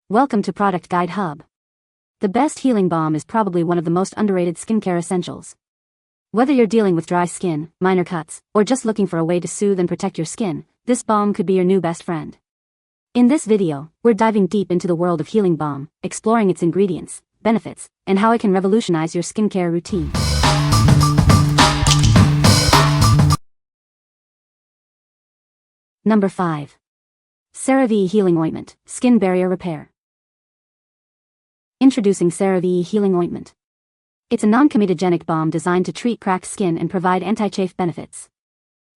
Welcome to Product Guide Hub. The best healing balm is probably one of the most underrated skincare essentials. Whether you're dealing with dry skin, minor cuts, or just looking for a way to soothe and protect your skin, this balm could be your new best friend. In this video, we're diving deep into the world of Healing Balm, exploring its ingredients, benefits, and how it can revolutionize your skincare routine. Number 5. CeraVe Healing Ointment, Skin Barrier Repair. Introducing CeraVe Healing Ointment. It's a non-comedogenic balm designed to treat cracked skin and provide anti-chafe benefits.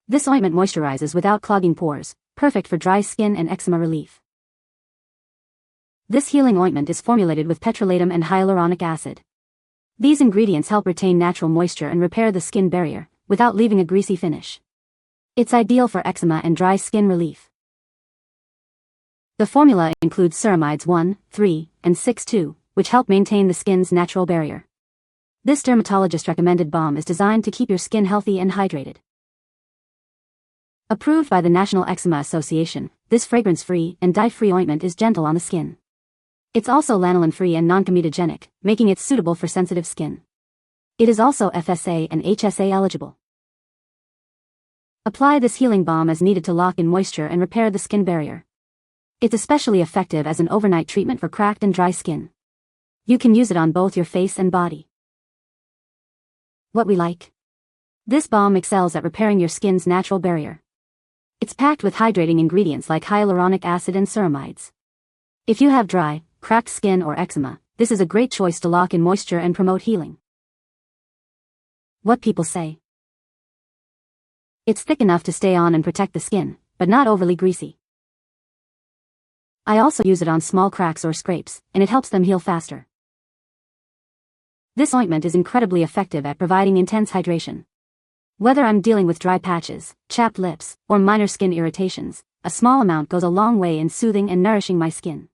This ointment moisturizes without clogging pores, perfect for dry skin and eczema relief. This healing ointment is formulated with petrolatum and hyaluronic acid. These ingredients help retain natural moisture and repair the skin barrier, without leaving a greasy finish. It's ideal for eczema and dry skin relief. The formula includes ceramides 1, 3, and 6-2, which help maintain the skin's natural barrier. This dermatologist-recommended balm is designed to keep your skin healthy and hydrated. Approved by the National Eczema Association, this fragrance-free and dye-free ointment is gentle on the skin. It's also lanolin-free and non-comedogenic, making it suitable for sensitive skin. It is also FSA and HSA eligible. Apply this healing balm as needed to lock in moisture and repair the skin barrier. It's especially effective as an overnight treatment for cracked and dry skin. You can use it on both your face and body. What we like. This balm excels at repairing your skin's natural barrier. It's packed with hydrating ingredients like hyaluronic acid and ceramides. If you have dry, cracked skin or eczema, this is a great choice to lock in moisture and promote healing. What people say. It's thick enough to stay on and protect the skin, but not overly greasy. I also use it on small cracks or scrapes, and it helps them heal faster. This ointment is incredibly effective at providing intense hydration. Whether I'm dealing with dry patches, chapped lips, or minor skin irritations, a small amount goes a long way in soothing and nourishing my skin.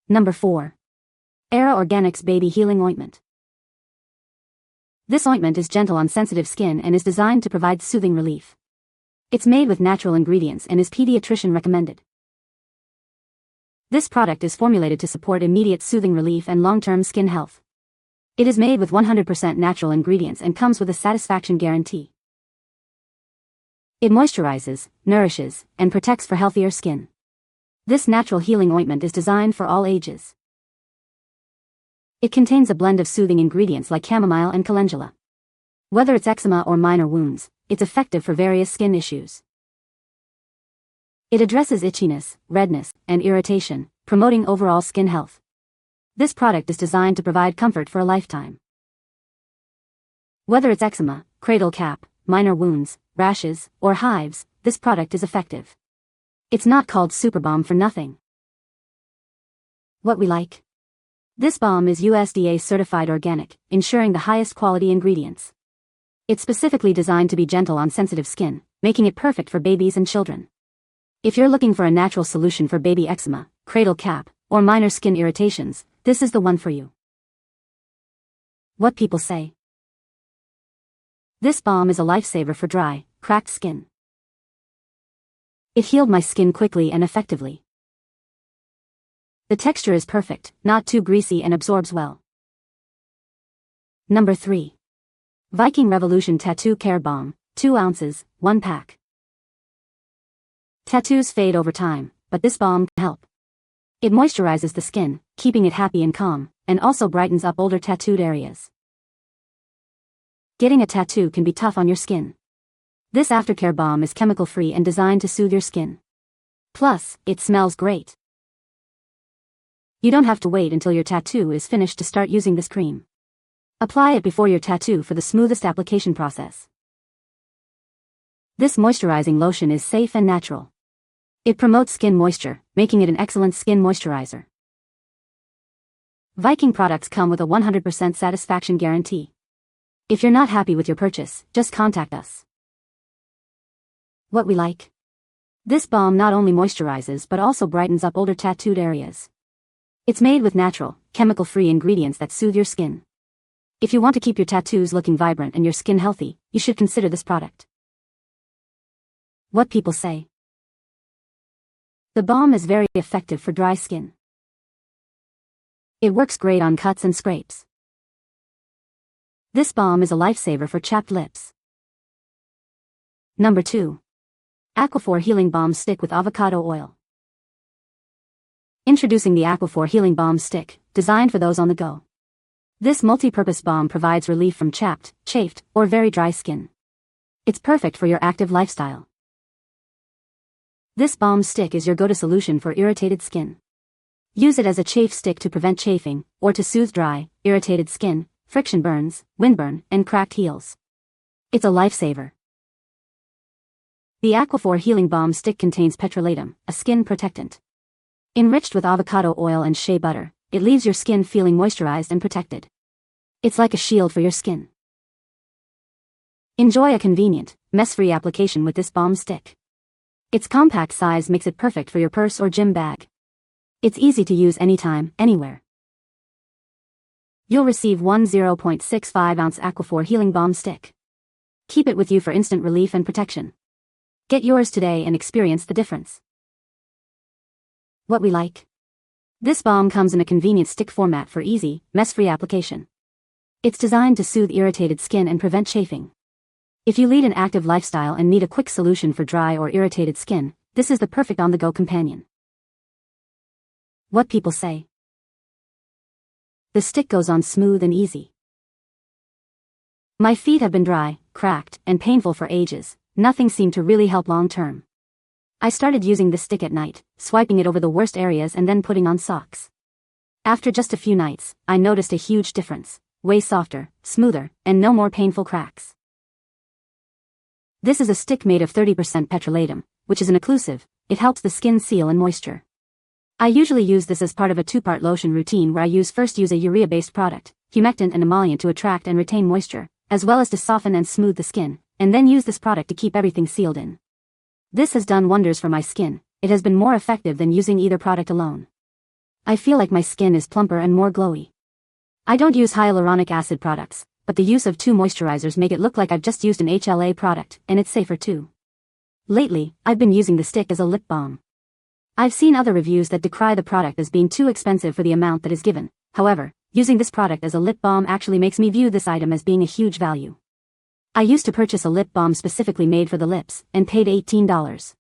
Number 4. Era Organics Baby Healing Ointment. This ointment is gentle on sensitive skin and is designed to provide soothing relief. It's made with natural ingredients and is pediatrician recommended. This product is formulated to support immediate soothing relief and long-term skin health. It is made with 100% natural ingredients and comes with a satisfaction guarantee. It moisturizes, nourishes, and protects for healthier skin. This natural healing ointment is designed for all ages. It contains a blend of soothing ingredients like chamomile and calendula. Whether it's eczema or minor wounds, it's effective for various skin issues. It addresses itchiness, redness, and irritation, promoting overall skin health. This product is designed to provide comfort for a lifetime. Whether it's eczema, cradle cap, minor wounds, rashes, or hives, this product is effective. It's not called super balm for nothing. What we like. This balm is USDA certified organic, ensuring the highest quality ingredients. It's specifically designed to be gentle on sensitive skin, making it perfect for babies and children. If you're looking for a natural solution for baby eczema, cradle cap, or minor skin irritations, this is the one for you. What people say. This balm is a lifesaver for dry, cracked skin. It healed my skin quickly and effectively. The texture is perfect, not too greasy and absorbs well. Number 3. Viking Revolution Tattoo Care Balm, 2 ounces, 1 pack. Tattoos fade over time, but this balm can help. It moisturizes the skin, keeping it happy and calm, and also brightens up older tattooed areas. Getting a tattoo can be tough on your skin. This aftercare balm is chemical-free and designed to soothe your skin. Plus, it smells great. You don't have to wait until your tattoo is finished to start using this cream. Apply it before your tattoo for the smoothest application process. This moisturizing lotion is safe and natural. It promotes skin moisture, making it an excellent skin moisturizer. Viking products come with a 100% satisfaction guarantee. If you're not happy with your purchase, just contact us. What we like. This balm not only moisturizes but also brightens up older tattooed areas. It's made with natural, chemical-free ingredients that soothe your skin. If you want to keep your tattoos looking vibrant and your skin healthy, you should consider this product. What people say. The balm is very effective for dry skin. It works great on cuts and scrapes. This balm is a lifesaver for chapped lips. Number 2. Aquaphor Healing Balm Stick with Avocado Oil. Introducing the Aquaphor Healing Balm Stick, designed for those on the go. This multi-purpose balm provides relief from chapped, chafed, or very dry skin. It's perfect for your active lifestyle. This balm stick is your go-to solution for irritated skin. Use it as a chafe stick to prevent chafing, or to soothe dry, irritated skin, friction burns, windburn, and cracked heels. It's a lifesaver. The Aquaphor Healing Balm Stick contains petrolatum, a skin protectant. Enriched with avocado oil and shea butter, it leaves your skin feeling moisturized and protected. It's like a shield for your skin. Enjoy a convenient, mess-free application with this balm stick. Its compact size makes it perfect for your purse or gym bag. It's easy to use anytime, anywhere. You'll receive one 0.65-ounce Aquaphor Healing Balm Stick. Keep it with you for instant relief and protection. Get yours today and experience the difference. What we like. This balm comes in a convenient stick format for easy, mess-free application. It's designed to soothe irritated skin and prevent chafing. If you lead an active lifestyle and need a quick solution for dry or irritated skin, this is the perfect on-the-go companion. What people say. The stick goes on smooth and easy. My feet have been dry, cracked, and painful for ages. Nothing seemed to really help long-term. I started using this stick at night, swiping it over the worst areas and then putting on socks. After just a few nights, I noticed a huge difference. Way softer, smoother, and no more painful cracks. This is a stick made of 30% petrolatum, which is an occlusive. It helps the skin seal and moisture. I usually use this as part of a 2-part lotion routine where I first use a urea-based product, humectant and emollient to attract and retain moisture, as well as to soften and smooth the skin, and then use this product to keep everything sealed in. This has done wonders for my skin. It has been more effective than using either product alone. I feel like my skin is plumper and more glowy. I don't use hyaluronic acid products, but the use of 2 moisturizers make it look like I've just used an HLA product, and it's safer too. Lately, I've been using the stick as a lip balm. I've seen other reviews that decry the product as being too expensive for the amount that is given. However, using this product as a lip balm actually makes me view this item as being a huge value. I used to purchase a lip balm specifically made for the lips, and paid $18.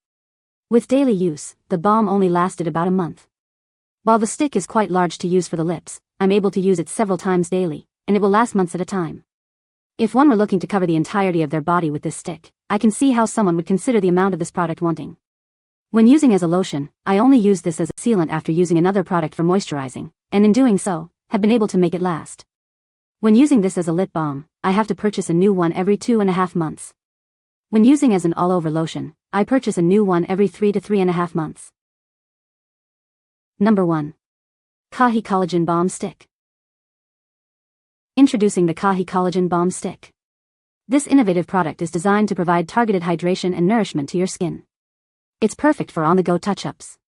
With daily use, the balm only lasted about a month. While the stick is quite large to use for the lips, I'm able to use it several times daily, and it will last months at a time. If one were looking to cover the entirety of their body with this stick, I can see how someone would consider the amount of this product wanting. When using as a lotion, I only use this as a sealant after using another product for moisturizing, and in doing so, have been able to make it last. When using this as a lip balm, I have to purchase a new one every 2.5 months. When using as an all-over lotion, I purchase a new one every 3 to 3.5 months. Number 1. KAHI Collagen Balm Stick. Introducing the KAHI Collagen Balm Stick. This innovative product is designed to provide targeted hydration and nourishment to your skin. It's perfect for on-the-go touch-ups.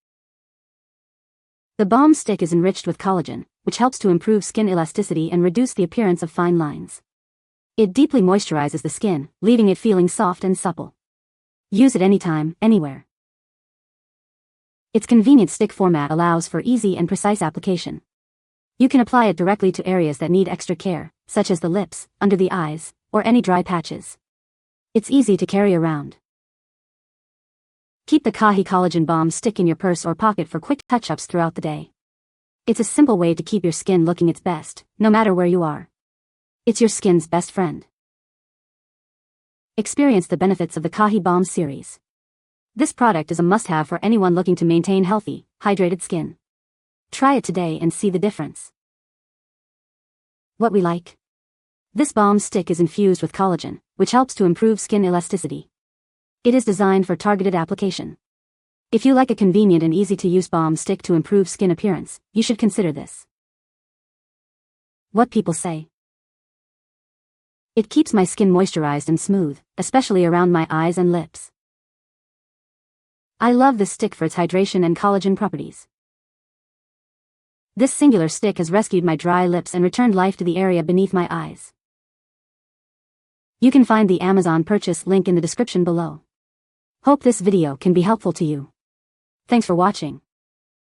The balm stick is enriched with collagen, which helps to improve skin elasticity and reduce the appearance of fine lines. It deeply moisturizes the skin, leaving it feeling soft and supple. Use it anytime, anywhere. Its convenient stick format allows for easy and precise application. You can apply it directly to areas that need extra care, such as the lips, under the eyes, or any dry patches. It's easy to carry around. Keep the KAHI Collagen Balm Stick in your purse or pocket for quick touch-ups throughout the day. It's a simple way to keep your skin looking its best, no matter where you are. It's your skin's best friend. Experience the benefits of the KAHI Balm series. This product is a must-have for anyone looking to maintain healthy, hydrated skin. Try it today and see the difference. What we like. This balm stick is infused with collagen, which helps to improve skin elasticity. It is designed for targeted application. If you like a convenient and easy-to-use balm stick to improve skin appearance, you should consider this. What people say. It keeps my skin moisturized and smooth, especially around my eyes and lips. I love this stick for its hydration and collagen properties. This singular stick has rescued my dry lips and returned life to the area beneath my eyes. You can find the Amazon purchase link in the description below. Hope this video can be helpful to you. Thanks for watching.